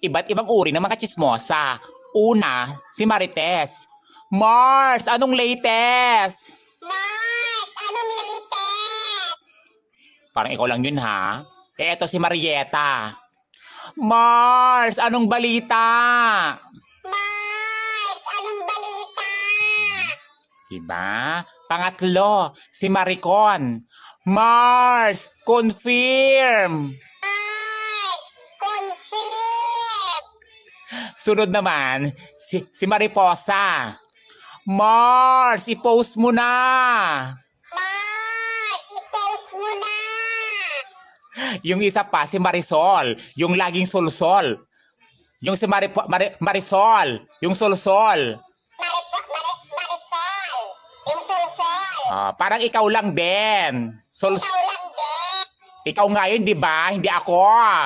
iba't ibang uri ng mga chismosa. Una, si Marites. Mars, anong latest? Mars, anong latest? Parang ikaw lang yun ha. Eto si Marieta. Mars, anong balita? Mars, anong balita? Diba? Pangatlo, si Maricon. Mars, confirm. Mars, confirm. Sunod naman, si Mariposa. Mars, i-post mo na. Mars, i-post mo na. Yung isa pa, si Marisol. Yung laging solsol. Yung si Marisol. Yung solsol. Marisol, yung sulsol. Parang ikaw lang din. Ikaw lang din. Ikaw nga yun, di ba? Hindi ako. Oh.